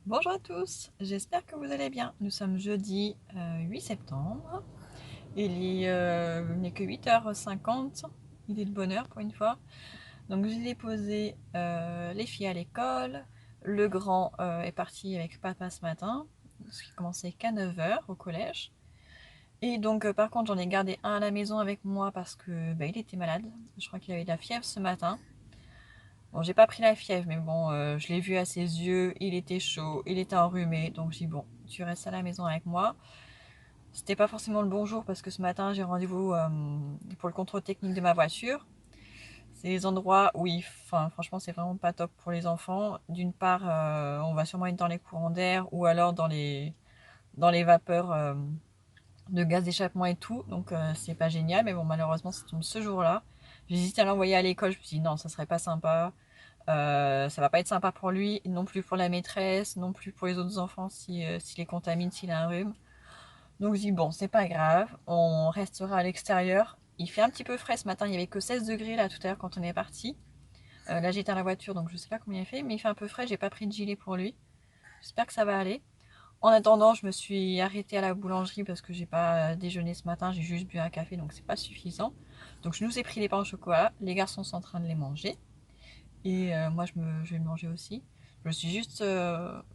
Bonjour à tous, j'espère que vous allez bien. Nous sommes jeudi 8 septembre. Il n'est que 8h50. Il est de bonne heure pour une fois. Donc j'ai déposé les filles à l'école. Le grand est parti avec papa ce matin, parce qu'il commençait qu'à 9h au collège. Et donc par contre j'en ai gardé un à la maison avec moi parce que il était malade. Je crois qu'il avait de la fièvre ce matin. Bon, j'ai pas pris la fièvre, mais bon, je l'ai vu à ses yeux, il était chaud, il était enrhumé, donc j'ai dit bon, tu restes à la maison avec moi. C'était pas forcément le bon jour parce que ce matin j'ai rendez-vous pour le contrôle technique de ma voiture. C'est des endroits où enfin, franchement, c'est vraiment pas top pour les enfants. D'une part, on va sûrement être dans les courants d'air ou alors dans les vapeurs de gaz d'échappement et tout, donc c'est pas génial, mais bon, malheureusement, ça tombe ce jour-là. J'hésitais à l'envoyer à l'école, je me suis dit non, ça serait pas sympa. Ça va pas être sympa pour lui, non plus pour la maîtresse, non plus pour les autres enfants s'il les contamine, s'il a un rhume. Donc je dis bon, c'est pas grave, on restera à l'extérieur. Il fait un petit peu frais ce matin, il y avait que 16 degrés là tout à l'heure quand on est parti. Là j'étais à la voiture donc je sais pas combien il fait, mais il fait un peu frais, j'ai pas pris de gilet pour lui. J'espère que ça va aller. En attendant, je me suis arrêtée à la boulangerie parce que j'ai pas déjeuné ce matin, j'ai juste bu un café donc c'est pas suffisant. Donc je nous ai pris les pains au chocolat, les garçons sont en train de les manger. Et moi, je vais le manger aussi. Je me suis juste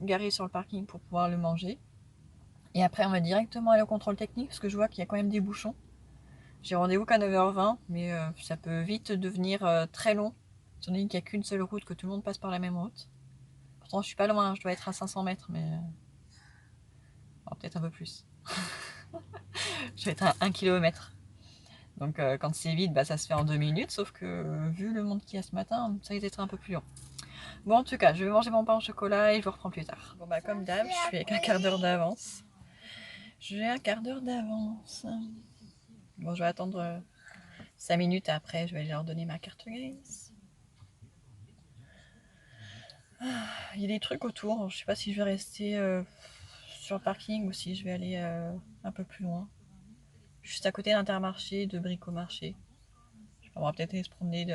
garée sur le parking pour pouvoir le manger. Et après, on va directement aller au contrôle technique parce que je vois qu'il y a quand même des bouchons. J'ai rendez-vous qu'à 9h20, mais ça peut vite devenir très long, étant donné qu'il n'y a qu'une seule route, que tout le monde passe par la même route. Pourtant, je suis pas loin, je dois être à 500 mètres, mais peut-être un peu plus. Je vais être à 1 km. Donc, quand c'est vite, ça se fait en 2 minutes, sauf que vu le monde qu'il y a ce matin, ça risque d'être un peu plus long. Bon, en tout cas, je vais manger mon pain au chocolat et je vous reprends plus tard. Bon, comme d'hab, je suis avec un quart d'heure d'avance. J'ai un quart d'heure d'avance. Bon, je vais attendre 5 minutes après, je vais leur donner ma carte grise. Il y a des trucs autour, je sais pas si je vais rester sur le parking ou si je vais aller un peu plus loin. Juste à côté d'Intermarché, de Bricomarché. On va peut-être aller se promener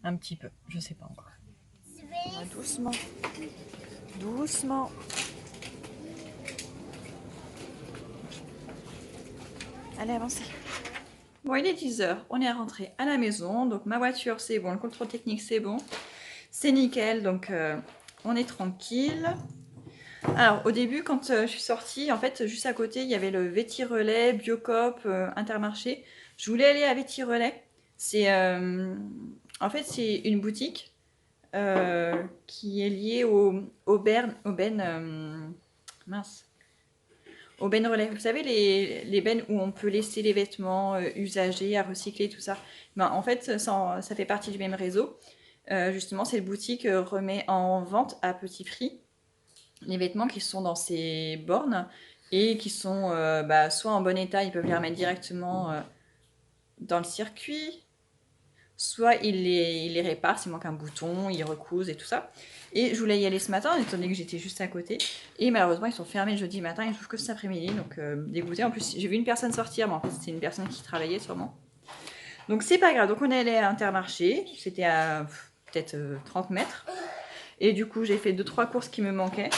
un petit peu, je sais pas encore. Doucement, doucement. Allez, avancez. Bon, il est 10h, on est rentré à la maison, donc ma voiture c'est bon, le contrôle technique c'est bon, c'est nickel, donc on est tranquille. Alors au début quand je suis sortie, en fait juste à côté il y avait le Véti-Relais, Biocoop, Intermarché. Je voulais aller à Véti-Relais, en fait c'est une boutique qui est liée au mince. Au Ben Relais, vous savez, les bennes où on peut laisser les vêtements usagés, à recycler, tout ça. En fait, ça fait partie du même réseau. Justement, cette boutique remet en vente à petit prix les vêtements qui sont dans ces bornes et qui sont soit en bon état, ils peuvent les remettre directement dans le circuit, soit ils les réparent s'il manque un bouton, ils recousent et tout ça. Et je voulais y aller ce matin, étant donné que j'étais juste à côté. Et malheureusement, ils sont fermés le jeudi matin, ils s'ouvrent que cet après-midi, donc dégoûté. En plus, j'ai vu une personne sortir, mais en fait, c'était une personne qui travaillait sûrement. Donc c'est pas grave, donc on est allé à Intermarché, c'était à peut-être 30 mètres. Et du coup, j'ai fait 2-3 courses qui me manquaient.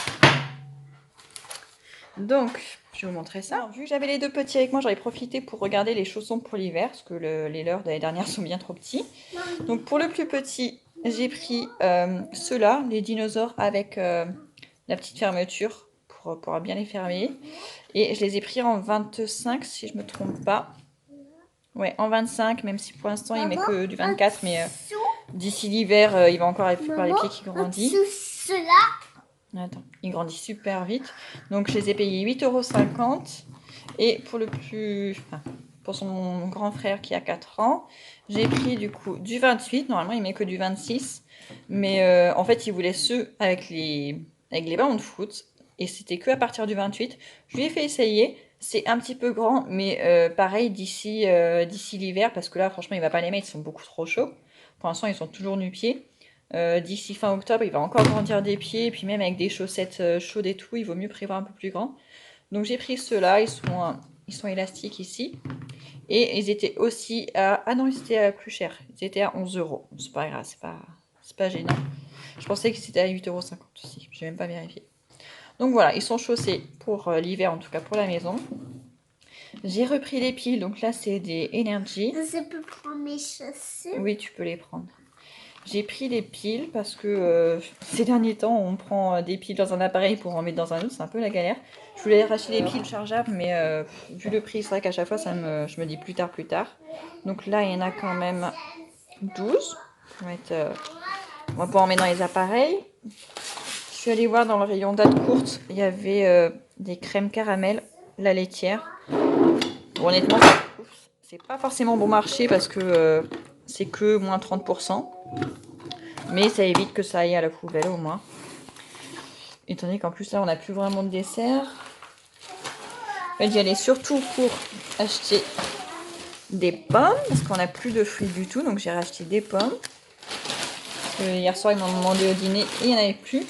Donc, je vais vous montrer ça. Alors, vu que j'avais les deux petits avec moi, j'en ai profité pour regarder les chaussons pour l'hiver, parce que les leurs de l'année dernière sont bien trop petits. Donc, pour le plus petit, j'ai pris ceux-là, les dinosaures avec la petite fermeture pour pouvoir bien les fermer. Et je les ai pris en 25, si je ne me trompe pas. Ouais, en 25, même si pour l'instant il met que du 24, mais d'ici l'hiver, il va encore avoir les pieds qui grandissent. Attends, il grandit super vite. Donc je les ai payés 8,50 €. Et pour pour son grand frère qui a 4 ans, j'ai pris du coup du 28. Normalement, il met que du 26. Mais en fait, il voulait ceux avec les ballons de foot. Et c'était que à partir du 28. Je lui ai fait essayer. C'est un petit peu grand, mais pareil d'ici l'hiver, parce que là, franchement, il va pas les mettre, ils sont beaucoup trop chauds. Pour l'instant, ils sont toujours nu-pieds. D'ici fin octobre, il va encore grandir des pieds, et puis même avec des chaussettes chaudes et tout, il vaut mieux prévoir un peu plus grand. Donc j'ai pris ceux-là, ils sont élastiques ici. Et ils étaient aussi à... Ah non, ils étaient plus chers. Ils étaient à 11 €. C'est pas grave, c'est pas gênant. Je pensais que c'était à 8,50 € aussi. Je n'ai même pas vérifié. Donc voilà, ils sont chaussés pour l'hiver, en tout cas pour la maison. J'ai repris les piles, donc là c'est des Energy. Je peux prendre mes chaussures? Oui, tu peux les prendre. J'ai pris les piles parce que ces derniers temps, on prend des piles dans un appareil pour en mettre dans un autre, c'est un peu la galère. Je voulais racheter des piles chargeables, mais vu le prix, c'est vrai qu'à chaque fois, je me dis plus tard, plus tard. Donc là, il y en a quand même 12. On va pouvoir en mettre dans les appareils. Je suis allée voir dans le rayon date courte, il y avait des crèmes caramel, la laitière. Bon, honnêtement, c'est pas forcément bon marché parce que c'est que moins 30%. Mais ça évite que ça aille à la poubelle au moins. Étant donné qu'en plus là on n'a plus vraiment de dessert. En fait, j'y allais surtout pour acheter des pommes parce qu'on n'a plus de fruits du tout. Donc j'ai racheté des pommes. Parce que hier soir ils m'ont demandé au dîner et il n'y en avait plus.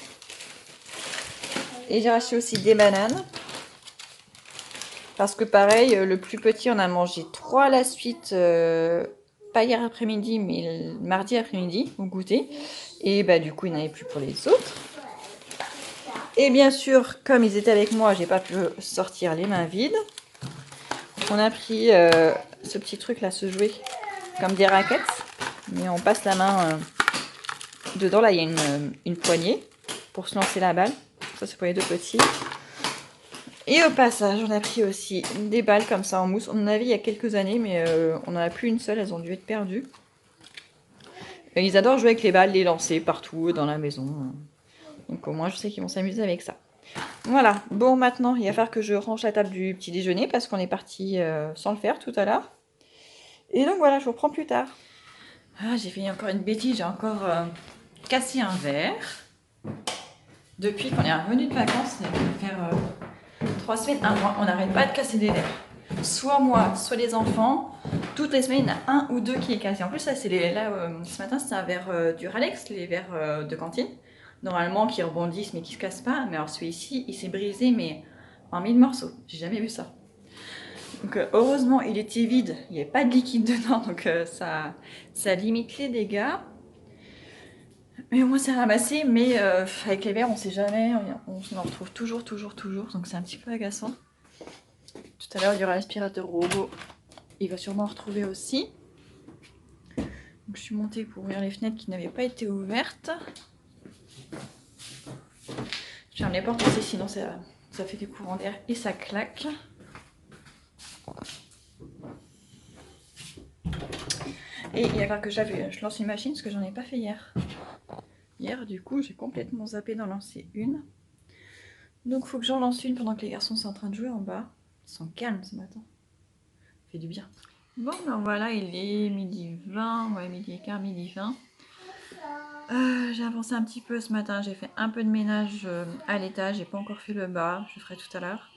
Et j'ai racheté aussi des bananes. Parce que pareil, le plus petit on a mangé 3 à la suite. Pas hier après-midi mais le mardi après-midi au goûter. Et bah du coup il n'y en avait plus pour les autres. Et bien sûr, comme ils étaient avec moi, j'ai pas pu sortir les mains vides. On a pris ce petit truc là, ce jouet, comme des raquettes. Mais on passe la main dedans. Là, il y a une poignée pour se lancer la balle. Ça, c'est pour les deux petits. Et au passage, on a pris aussi des balles comme ça en mousse. On en avait il y a quelques années, mais on n'en a plus une seule. Elles ont dû être perdues. Et ils adorent jouer avec les balles, les lancer partout dans la maison. Donc au moins, je sais qu'ils vont s'amuser avec ça. Voilà, bon maintenant il va falloir que je range la table du petit déjeuner parce qu'on est parti sans le faire tout à l'heure. Et donc voilà, je vous reprends plus tard. Ah, j'ai fait encore une bêtise, j'ai encore cassé un verre. Depuis qu'on est revenu de vacances, ça va faire 3 semaines, un mois, on n'arrête pas de casser des verres. Soit moi, soit les enfants. Toutes les semaines, il y en a un ou deux qui est cassé. En plus, là, ce matin, c'était un verre du Ralex, les verres de cantine. Normalement, qui rebondissent mais qui se cassent pas. Mais alors celui-ci, il s'est brisé mais en 1000 morceaux. J'ai jamais vu ça. Donc heureusement, il était vide. Il n'y avait pas de liquide dedans. Donc ça limite les dégâts. Mais au moins, c'est ramassé. Mais avec les verres, on sait jamais. On en retrouve toujours. Donc c'est un petit peu agaçant. Tout à l'heure, il y aura l'aspirateur robot. Il va sûrement en retrouver aussi. Donc, je suis montée pour ouvrir les fenêtres qui n'avaient pas été ouvertes. Je ferme les portes aussi, sinon ça fait du courant d'air et ça claque. Et il va falloir que je lance une machine parce que j'en ai pas fait hier. Hier, du coup, j'ai complètement zappé d'en lancer une. Donc, il faut que j'en lance une pendant que les garçons sont en train de jouer en bas. Ils sont calmes ce matin. Ça fait du bien. Bon, ben voilà, il est midi 20, ouais, midi et quart, midi 20. J'ai avancé un petit peu ce matin, j'ai fait un peu de ménage à l'étage, j'ai pas encore fait le bas, je le ferai tout à l'heure.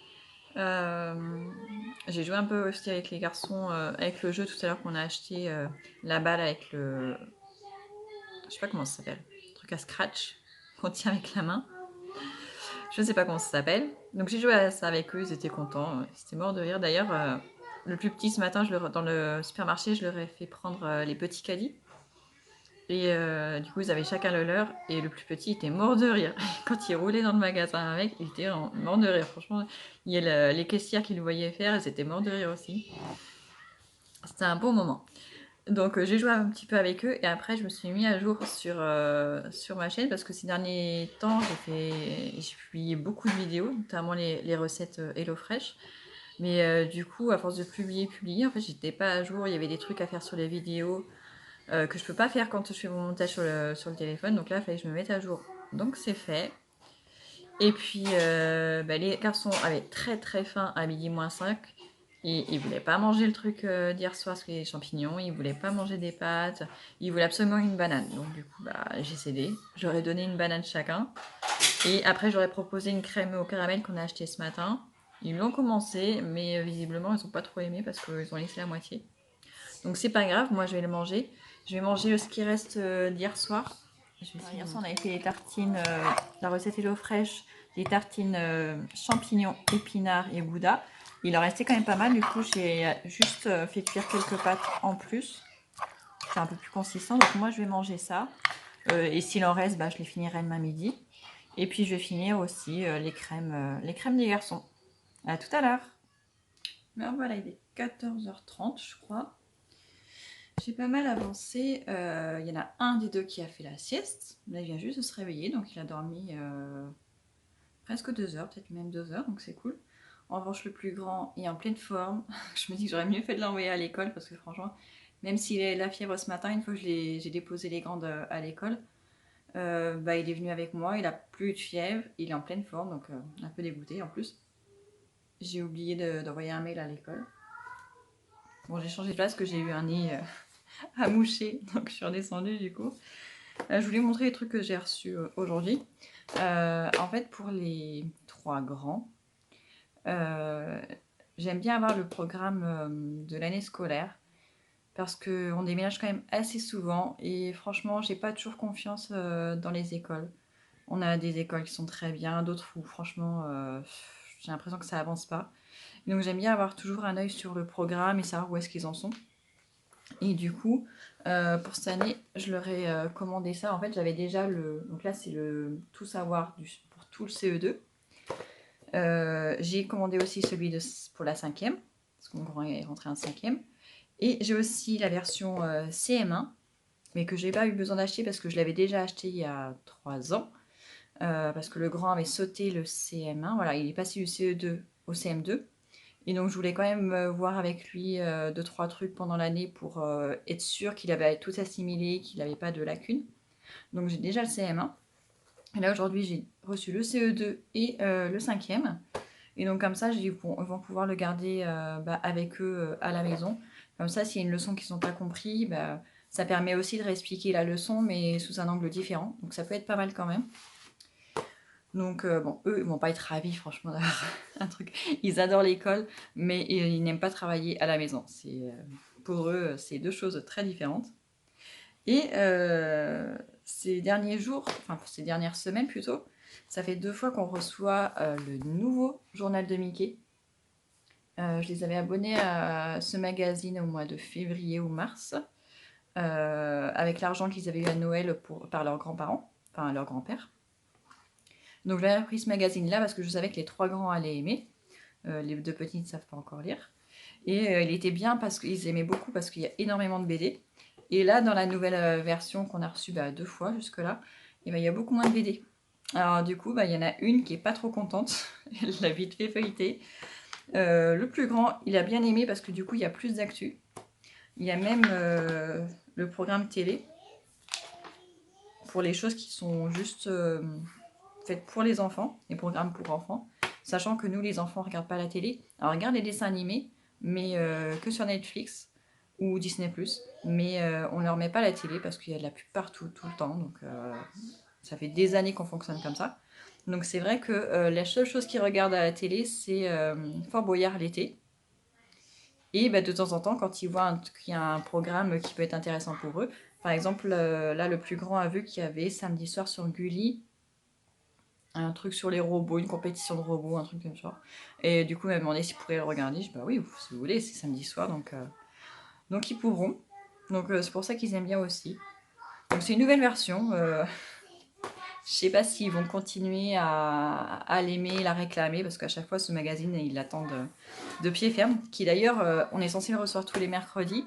J'ai joué un peu aussi avec les garçons, avec le jeu tout à l'heure qu'on a acheté, la balle avec le... Je sais pas comment ça s'appelle, le truc à scratch qu'on tient avec la main. Je ne sais pas comment ça s'appelle. Donc j'ai joué à ça avec eux, ils étaient contents, c'était mort de rire. D'ailleurs, le plus petit ce matin, dans le supermarché, je leur ai fait prendre les petits caddies. Et du coup, ils avaient chacun le leur. Et le plus petit était mort de rire. Quand il roulait dans le magasin avec, il était mort de rire. Franchement, il y a les caissières qui le voyaient faire, elles étaient mortes de rire aussi. C'était un bon moment. Donc j'ai joué un petit peu avec eux. Et après, je me suis mis à jour sur ma chaîne. Parce que ces derniers temps, j'ai publié beaucoup de vidéos. Notamment les recettes HelloFresh. Mais du coup, à force de publier, en fait, j'étais pas à jour. Il y avait des trucs à faire sur les vidéos. Que je peux pas faire quand je fais mon montage sur le téléphone. Donc là, il fallait que je me mette à jour. Donc c'est fait. Et puis, les garçons avaient très très faim à midi moins 5. Et ils voulaient pas manger le truc d'hier soir, parce que les champignons. Ils voulaient pas manger des pâtes. Ils voulaient absolument une banane. Donc du coup, j'ai cédé. J'aurais donné une banane chacun. Et après, j'aurais proposé une crème au caramel qu'on a acheté ce matin. Ils l'ont commencé, mais visiblement, ils ont pas trop aimé parce qu'ils ont laissé la moitié. Donc c'est pas grave, moi je vais le manger. Je vais manger ce qui reste d'hier soir. Hier soir, on avait fait les tartines, la recette HelloFresh, des tartines champignons, épinards et gouda. Il en restait quand même pas mal, du coup j'ai juste fait cuire quelques pâtes en plus. C'est un peu plus consistant, donc moi je vais manger ça. Et s'il en reste, je les finirai demain midi. Et puis je vais finir aussi les crèmes des garçons. À tout à l'heure. Alors voilà, il est 14h30 je crois. J'ai pas mal avancé. Il y en a un des deux qui a fait la sieste. Là, il vient juste de se réveiller, donc il a dormi presque 2 heures, peut-être même 2 heures, donc c'est cool. En revanche, le plus grand est en pleine forme. Je me dis que j'aurais mieux fait de l'envoyer à l'école parce que franchement, même s'il a la fièvre ce matin, une fois que j'ai déposé les grandes à l'école, il est venu avec moi, il a plus de fièvre, il est en pleine forme, donc un peu dégoûté en plus. J'ai oublié d'envoyer un mail à l'école. Bon, j'ai changé de place parce que j'ai eu un nid à moucher, donc je suis redescendue du coup. Je voulais montrer les trucs que j'ai reçus aujourd'hui. En fait, pour les 3 grands, j'aime bien avoir le programme de l'année scolaire parce qu'on déménage quand même assez souvent et franchement, j'ai pas toujours confiance dans les écoles. On a des écoles qui sont très bien, d'autres où franchement, j'ai l'impression que ça avance pas. Donc j'aime bien avoir toujours un œil sur le programme et savoir où est-ce qu'ils en sont. Et du coup, pour cette année, je leur ai commandé ça. En fait, j'avais déjà le... Donc là, c'est le tout savoir pour tout le CE2. J'ai commandé aussi celui pour la 5e, parce que mon grand est rentré en 5e. Et j'ai aussi la version CM1, mais que j'ai pas eu besoin d'acheter parce que je l'avais déjà acheté il y a 3 ans. Parce que le grand avait sauté le CM1. Voilà, il est passé du CE2 au CM2. Et donc, je voulais quand même voir avec lui 2-3 trucs pendant l'année pour être sûr qu'il avait tout assimilé, qu'il n'avait pas de lacunes. Donc, j'ai déjà le CM1. Et là, aujourd'hui, j'ai reçu le CE2 et le 5e. Et donc, comme ça, ils vont pouvoir le garder avec eux à la maison. Comme ça, s'il y a une leçon qu'ils n'ont pas compris, ça permet aussi de réexpliquer la leçon, mais sous un angle différent. Donc, ça peut être pas mal quand même. Donc, bon, eux, ils vont pas être ravis, franchement, d'avoir un truc. Ils adorent l'école, mais ils n'aiment pas travailler à la maison. Pour eux, c'est 2 choses très différentes. Et ces derniers jours, enfin, ces dernières semaines plutôt, ça fait 2 fois qu'on reçoit le nouveau journal de Mickey. Je les avais abonnés à ce magazine au mois de février ou mars, avec l'argent qu'ils avaient eu à Noël par leurs grands-parents, enfin leur grand-père. Donc j'avais pris ce magazine-là parce que je savais que les 3 grands allaient aimer. Les 2 petits ne savent pas encore lire. Et il était bien parce qu'ils aimaient beaucoup parce qu'il y a énormément de BD. Et là, dans la nouvelle version qu'on a reçue 2 fois jusque-là, il y a beaucoup moins de BD. Alors du coup, il y en a une qui est pas trop contente. Elle l'a vite fait feuilleter. Le plus grand, il a bien aimé parce que du coup, il y a plus d'actu. Il y a même le programme télé pour les choses qui sont juste faites pour les enfants, les programmes pour enfants, sachant que nous, les enfants, on ne regarde pas la télé. Alors, on regarde les dessins animés, mais que sur Netflix ou Disney+. Mais on ne leur met pas la télé parce qu'il y a de la pub partout, tout le temps. Donc, ça fait des années qu'on fonctionne comme ça. Donc, c'est vrai que la seule chose qu'ils regardent à la télé, c'est Fort Boyard l'été. Et de temps en temps, quand ils voient qu'il y a un programme qui peut être intéressant pour eux, par exemple, là, le plus grand a vu qu'il y avait samedi soir sur Gulli un truc sur les robots, une compétition de robots, un truc comme ça. Et du coup, il m'a demandé s'ils pourraient le regarder. Je dis, oui, si vous voulez, c'est samedi soir, donc ils pourront. Donc c'est pour ça qu'ils aiment bien aussi. Donc c'est une nouvelle version. Je sais pas s'ils vont continuer à l'aimer, la réclamer, parce qu'à chaque fois, ce magazine, ils l'attendent de pied ferme. Qui d'ailleurs, on est censé le recevoir tous les mercredis,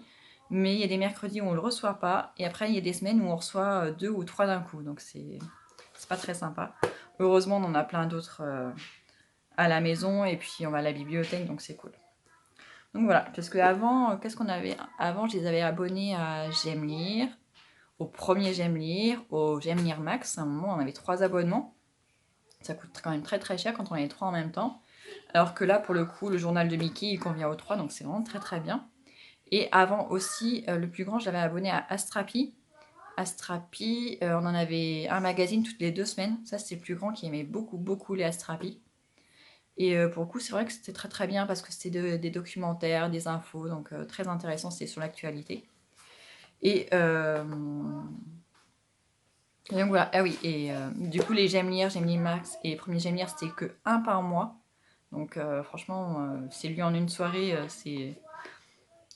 mais il y a des mercredis où on le reçoit pas, et après, il y a des semaines où on reçoit 2 ou 3 d'un coup. Donc c'est pas très sympa. Heureusement, on en a plein d'autres à la maison, et puis on va à la bibliothèque, donc c'est cool. Donc voilà, parce que avant, qu'est-ce qu'on avait? Avant, je les avais abonnés à J'aime lire, au premier J'aime lire, au J'aime lire Max. À un moment, on avait 3 abonnements. Ça coûte quand même très très cher quand on a les 3 en même temps. Alors que là, pour le coup, le journal de Mickey, il convient aux 3, donc c'est vraiment très très bien. Et avant aussi, le plus grand, je l'avais abonné à Astrapi. Astrapi, on en avait un magazine toutes les 2 semaines. Ça, c'est le plus grand qui aimait beaucoup beaucoup les Astrapi. Et pour le coup, c'est vrai que c'était très très bien parce que c'était des documentaires, des infos, donc très intéressant, c'était sur l'actualité. Et donc voilà, ah oui, et du coup, les J'aime lire Max et les premiers J'aime lire, c'était que un par mois. Donc franchement, c'est lu en une soirée,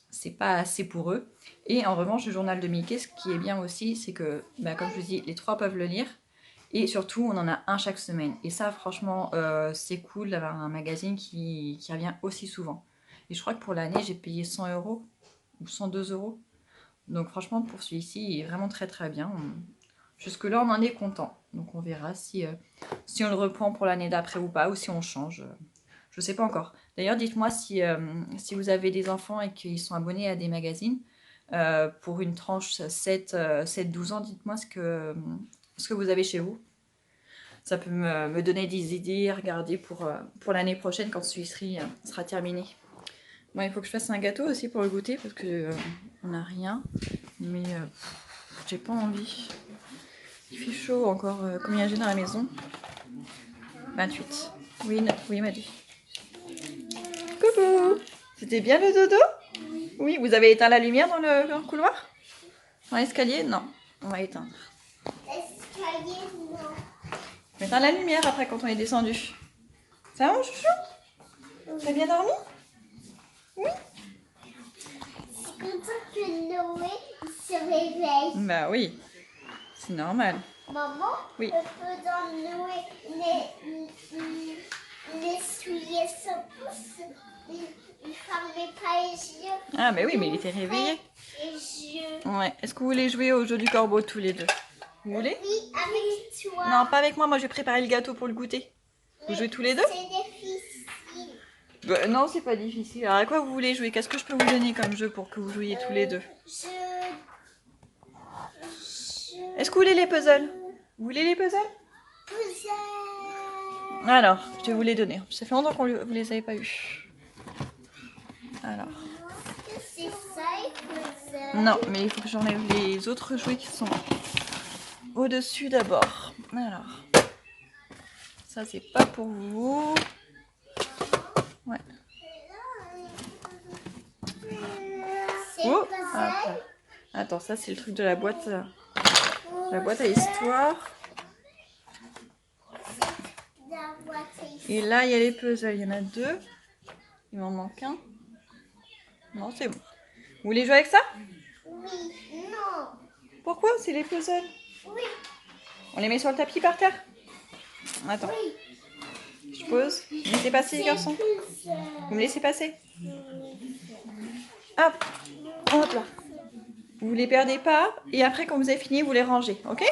c'est pas assez pour eux. Et en revanche, le journal de Mickey, ce qui est bien aussi, c'est que, bah, comme je vous dis, les 3 peuvent le lire. Et surtout, on en a un chaque semaine. Et ça, franchement, c'est cool d'avoir un magazine qui revient aussi souvent. Et je crois que pour l'année, j'ai payé 100 € ou 102 €. Donc franchement, pour celui-ci, il est vraiment très très bien. Jusque-là, on en est content. Donc on verra si on le reprend pour l'année d'après ou pas, ou si on change. Je sais pas encore. D'ailleurs, dites-moi si vous avez des enfants et qu'ils sont abonnés à des magazines. Pour une tranche 7-12 ans, dites-moi ce que vous avez chez vous. Ça peut me donner des idées à regarder pour l'année prochaine quand celui-ci sera terminé. Bon, il faut que je fasse un gâteau aussi pour le goûter parce que on n'a rien. Mais j'ai pas envie. Il fait chaud encore. Combien j'ai dans la maison? 28. Oui, oui, m'a dit. Coucou! C'était bien le dodo? Oui, vous avez éteint la lumière dans le couloir? Dans l'escalier? Non. On va éteindre. L'escalier, non. On va éteindre la lumière après quand on est descendu. Ça va, mon chouchou? T'as bien dormi? Oui. C'est comme ça que Noé se réveille. Bah oui. C'est normal. Maman, oui. Je peux dans Noé l'essuyer son pouce. Il fermait pas les yeux. Ah bah oui, mais il était réveillé. Les yeux. Ouais. Est-ce que vous voulez jouer au jeu du corbeau tous les deux? Vous voulez? Oui, avec toi. Non, pas avec moi. Moi, je vais préparer le gâteau pour le goûter. Vous jouez tous les deux? C'est difficile. Bah, non, c'est pas difficile. Alors, à quoi vous voulez jouer? Qu'est-ce que je peux vous donner comme jeu pour que vous jouiez tous les deux? Est-ce que vous voulez les puzzles? Vous voulez les puzzles? Alors, je vais vous les donner. Ça fait longtemps que vous les avez pas eu. Alors. C'est ça, puzzle. Non, mais il faut que j'enlève les autres jouets qui sont au-dessus d'abord. Alors. Ça, c'est pas pour vous. Ouais. Oh, attends, ça c'est le truc de la boîte. La boîte à histoire. Et là, il y a les puzzles. Il y en a 2. Il m'en manque un. Non, c'est bon. Vous voulez jouer avec ça? Oui, non. Pourquoi? C'est les puzzles. Oui. On les met sur le tapis par terre? Attends. Oui. Je pose. Vous me laissez passer, les garçons? Vous me laissez passer? Hop. Hop là. Vous les perdez pas. Et après, quand vous avez fini, vous les rangez. Ok?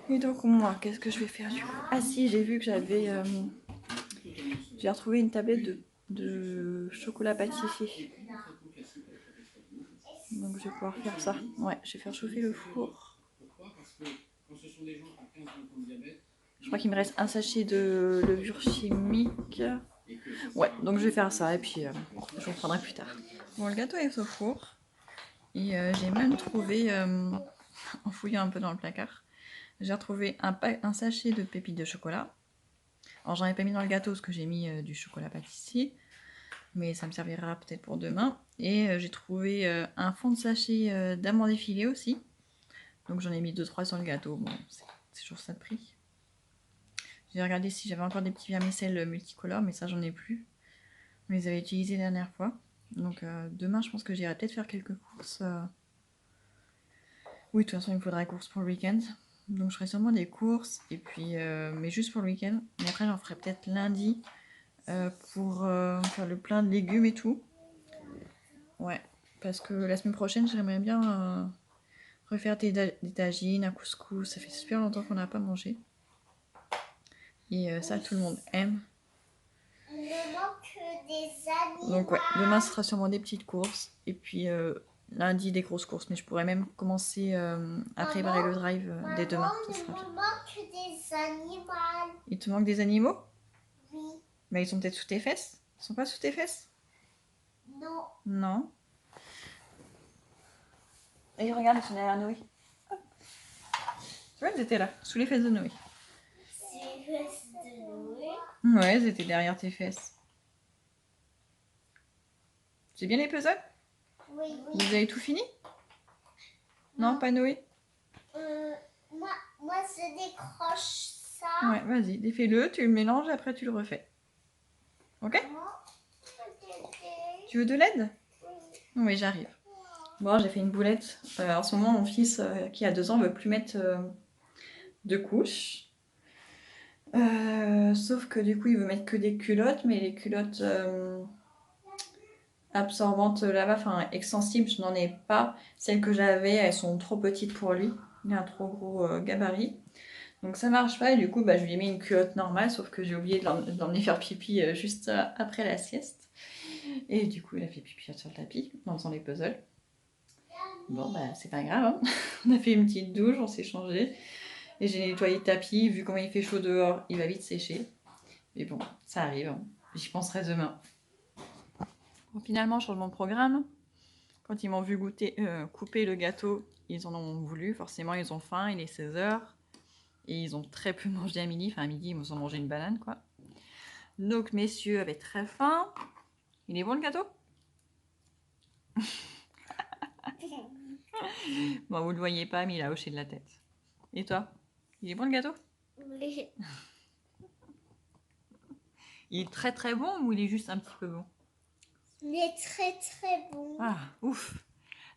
Et donc, moi, qu'est-ce que je vais faire du coup? Ah si, j'ai vu que j'avais... j'ai retrouvé une tablette de chocolat pâtissier. Donc, je vais pouvoir faire ça. Ouais, je vais faire chauffer le four. Je crois qu'il me reste un sachet de levure chimique. Ouais, donc je vais faire ça et puis je reprendrai plus tard. Bon, le gâteau est au four. Et j'ai même trouvé, en fouillant un peu dans le placard, j'ai retrouvé un sachet de pépites de chocolat. Alors j'en ai pas mis dans le gâteau parce que j'ai mis du chocolat pâtissier. Mais ça me servira peut-être pour demain. Et j'ai trouvé un fond de sachet d'amandes effilées aussi. Donc j'en ai mis 2-3 sur le gâteau. Bon, c'est toujours ça de prix. J'ai regardé si j'avais encore des petits vermicelles multicolores, mais ça j'en ai plus. On les avait utilisés la dernière fois. Donc demain je pense que j'irai peut-être faire quelques courses. Oui, de toute façon il me faudra des courses pour le week-end. Donc je ferai sûrement des courses, et puis, mais juste pour le week-end. Mais après j'en ferai peut-être lundi pour faire le plein de légumes et tout. Ouais, parce que la semaine prochaine j'aimerais bien refaire des tagines, un couscous. Ça fait super longtemps qu'on n'a pas mangé. Et ça tout le monde aime. Il me manque des animaux. Donc ouais, demain ce sera sûrement des petites courses. Et puis lundi des grosses courses. Mais je pourrais même commencer à préparer le drive dès demain. Ça sera bien. Il me manque des animaux. Il te manque des animaux? Oui. Mais ils sont peut-être sous tes fesses? Ils sont pas sous tes fesses? Non. Non. Et regarde, ils sont derrière Noé. Hop. Tu vois, ils étaient là, sous les fesses de Noé. C'est les fesses de Noé? Ouais, ils étaient derrière tes fesses. C'est bien les puzzles? Oui. Vous avez tout fini? Non, pas Noé? Moi, je décroche ça. Ouais, vas-y, défais-le, tu le mélanges, après tu le refais. Ok? Tu veux de l'aide? Oui, j'arrive. Bon, j'ai fait une boulette. En ce moment, mon fils, qui a 2 ans, veut plus mettre de couches. Sauf que du coup, il veut mettre que des culottes, mais les culottes absorbantes là-bas, enfin extensibles, je n'en ai pas. Celles que j'avais, elles sont trop petites pour lui. Il a un trop gros gabarit. Donc ça marche pas, et du coup, bah, je lui ai mis une culotte normale, sauf que j'ai oublié de l'emmener faire pipi juste après la sieste. Et du coup, il a fait pipi sur le tapis en faisant les puzzles. Bon, bah, c'est pas grave, hein. On a fait une petite douche, on s'est changé. Et j'ai nettoyé le tapis. Vu comment il fait chaud dehors, il va vite sécher. Mais bon, ça arrive, hein. J'y penserai demain. Bon, finalement, sur mon programme, quand ils m'ont vu couper le gâteau, ils en ont voulu. Forcément, ils ont faim, il est 16h. Et ils ont très peu mangé à midi. Enfin, à midi, ils ont mangé une banane, quoi. Donc, messieurs avaient très faim. Il est bon le gâteau? Bon, vous le voyez pas, mais il a hoché de la tête. Et toi? Il est bon le gâteau? Oui. Il est très très bon ou il est juste un petit peu bon? Il est très très bon. Ah, ouf!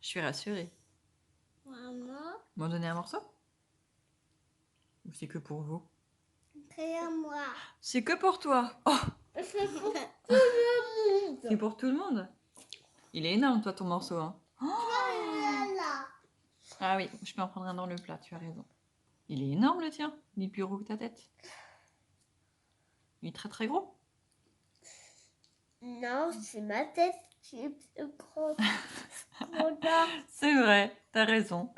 Je suis rassurée. Maman, M'en donner un morceau? Ou c'est que pour vous? c'est moi. C'est que pour toi! Oh! C'est pour tout le monde. C'est pour tout le monde? Il est énorme, toi, ton morceau, hein? Voilà. Ah oui, je peux en prendre un dans le plat, tu as raison. Il est énorme le tien, il est plus gros que ta tête. Il est très très gros. Non, c'est ma tête qui est plus grosse. Regarde. C'est vrai, t'as raison.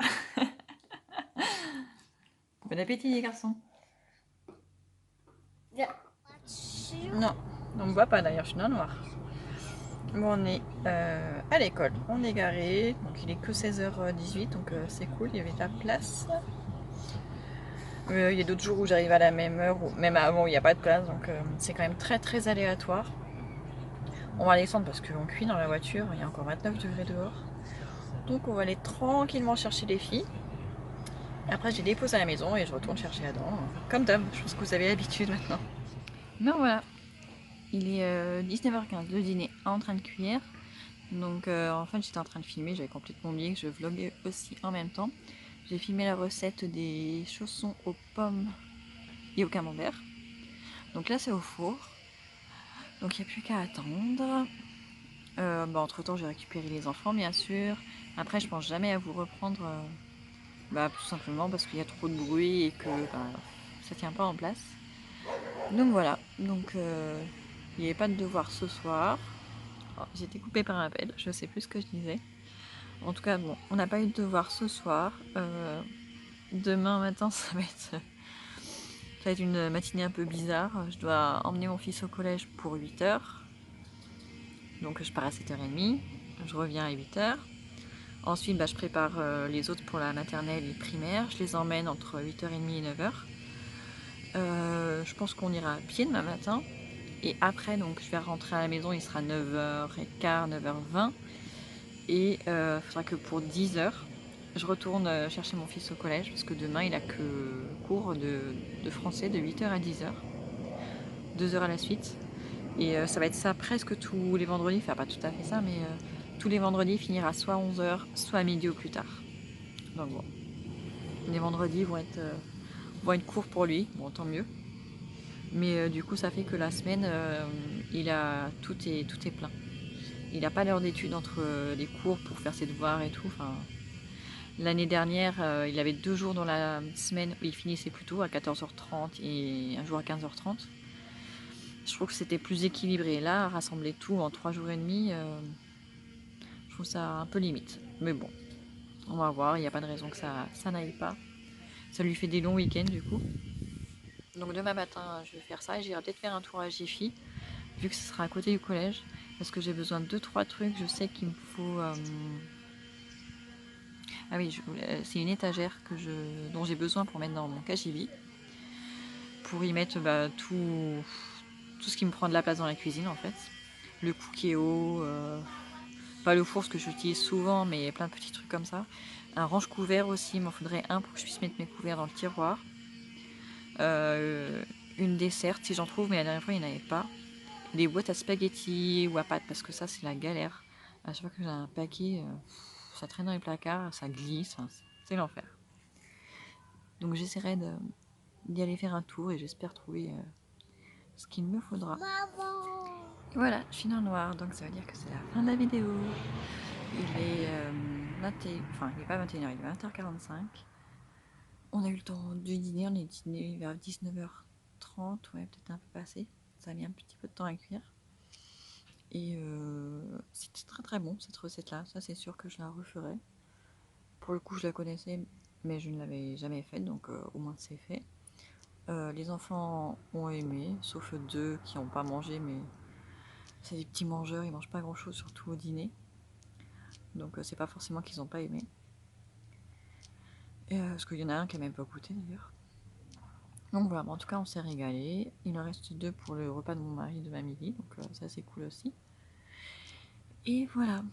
Bon appétit les garçons. Non, on me voit pas d'ailleurs, je suis dans le noir. Bon, on est à l'école, on est garé, donc il est que 16h18, donc c'est cool, il y avait de la place. Il y a d'autres jours où j'arrive à la même heure, ou même avant où il n'y a pas de place, donc c'est quand même très très aléatoire. On va descendre parce qu'on cuit dans la voiture, il y a encore 29 degrés dehors. Donc on va aller tranquillement chercher les filles. Après je les dépose à la maison et je retourne chercher Adam. Comme d'hab, je pense que vous avez l'habitude maintenant. Ben voilà, il est 19h15, le dîner est en train de cuire. Donc en fait j'étais en train de filmer, j'avais complètement oublié que je vloguais aussi en même temps. J'ai filmé la recette des chaussons aux pommes et au camembert. Donc là c'est au four. Donc il n'y a plus qu'à attendre. Entre temps j'ai récupéré les enfants bien sûr. Après je pense jamais à vous reprendre tout simplement parce qu'il y a trop de bruit et que ça tient pas en place. Donc voilà, donc il n'y avait pas de devoir ce soir. Oh, j'ai été coupée par un appel, je sais plus ce que je disais. En tout cas bon, on n'a pas eu de devoir ce soir. Demain matin ça va être une matinée un peu bizarre. Je dois emmener mon fils au collège pour 8h. Donc je pars à 7h30, je reviens à 8h. Ensuite, je prépare les autres pour la maternelle et primaire. Je les emmène entre 8h30 et 9h. Je pense qu'on ira à pied demain matin. Et après, donc, je vais rentrer à la maison, il sera 9h15, 9h20. Et il faudra que pour 10h, je retourne chercher mon fils au collège. Parce que demain, il a que cours de français de 8h à 10h. 2 heures à la suite. Et ça va être ça presque tous les vendredis. Enfin, pas tout à fait ça, mais tous les vendredis, il finira soit 11h, soit à midi au plus tard. Donc bon, les vendredis vont être courts pour lui, bon tant mieux. Mais du coup ça fait que la semaine, tout est plein. Il n'a pas l'heure d'études entre les cours pour faire ses devoirs et tout. Enfin, l'année dernière, il avait 2 jours dans la semaine où il finissait plus tôt, à 14h30 et un jour à 15h30. Je trouve que c'était plus équilibré. Là, rassembler tout en 3 jours et demi, je trouve ça un peu limite. Mais bon, on va voir, il n'y a pas de raison que ça n'aille pas. Ça lui fait des longs week-ends du coup. Donc demain matin, je vais faire ça et j'irai peut-être faire un tour à Jiffy, vu que ce sera à côté du collège, parce que j'ai besoin de 2-3 trucs. Je sais qu'il me faut... Ah oui, c'est une étagère dont j'ai besoin pour mettre dans mon KGV, pour y mettre tout ce qui me prend de la place dans la cuisine en fait. Le Cookéo, pas le four, ce que j'utilise souvent, mais plein de petits trucs comme ça. Un range-couvert aussi, il m'en faudrait un pour que je puisse mettre mes couverts dans le tiroir. Une desserte si j'en trouve, mais la dernière fois il n'y en avait pas. Des boîtes à spaghettis ou à pâtes, parce que ça c'est la galère. À chaque fois que j'ai un paquet, ça traîne dans les placards, ça glisse, enfin, c'est l'enfer. Donc j'essaierai d'y aller faire un tour et j'espère trouver ce qu'il me faudra. Maman. Voilà, je suis dans le noir, donc ça veut dire que c'est la fin de la vidéo. Il est 21, enfin il n'est pas 21h, il est 20h45. On a eu le temps de dîner, on est dîné vers 19h30, ouais, peut-être un peu passé. Ça a mis un petit peu de temps à cuire. Et c'était très très bon cette recette-là, ça c'est sûr que je la referai. Pour le coup, je la connaissais, mais je ne l'avais jamais faite, donc au moins c'est fait. Les enfants ont aimé, sauf deux qui n'ont pas mangé, mais c'est des petits mangeurs, ils mangent pas grand chose, surtout au dîner. Donc c'est pas forcément qu'ils n'ont pas aimé. Parce qu'il y en a un qui a même pas goûté d'ailleurs. Donc voilà, en tout cas on s'est régalé. Il en reste deux pour le repas de mon mari et de ma midi, donc ça c'est cool aussi. Et voilà,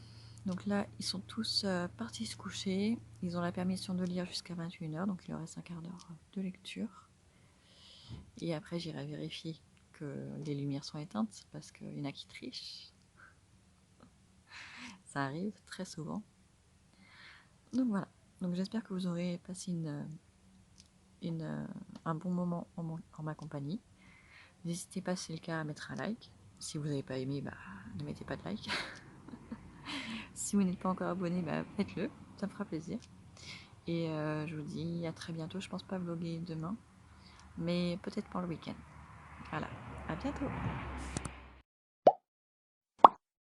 donc là ils sont tous partis se coucher. Ils ont la permission de lire jusqu'à 21h, donc il leur reste un quart d'heure de lecture. Et après j'irai vérifier que les lumières sont éteintes, parce qu'il y en a qui trichent. Ça arrive très souvent. Donc voilà, donc j'espère que vous aurez passé un bon moment en ma compagnie. N'hésitez pas, si c'est le cas, à mettre un like. Si vous n'avez pas aimé, bah, ne mettez pas de like. Si vous n'êtes pas encore abonné, bah, faites-le, ça me fera plaisir. Et je vous dis à très bientôt. Je pense pas vlogger demain, mais peut-être pour le week-end. Voilà, à bientôt.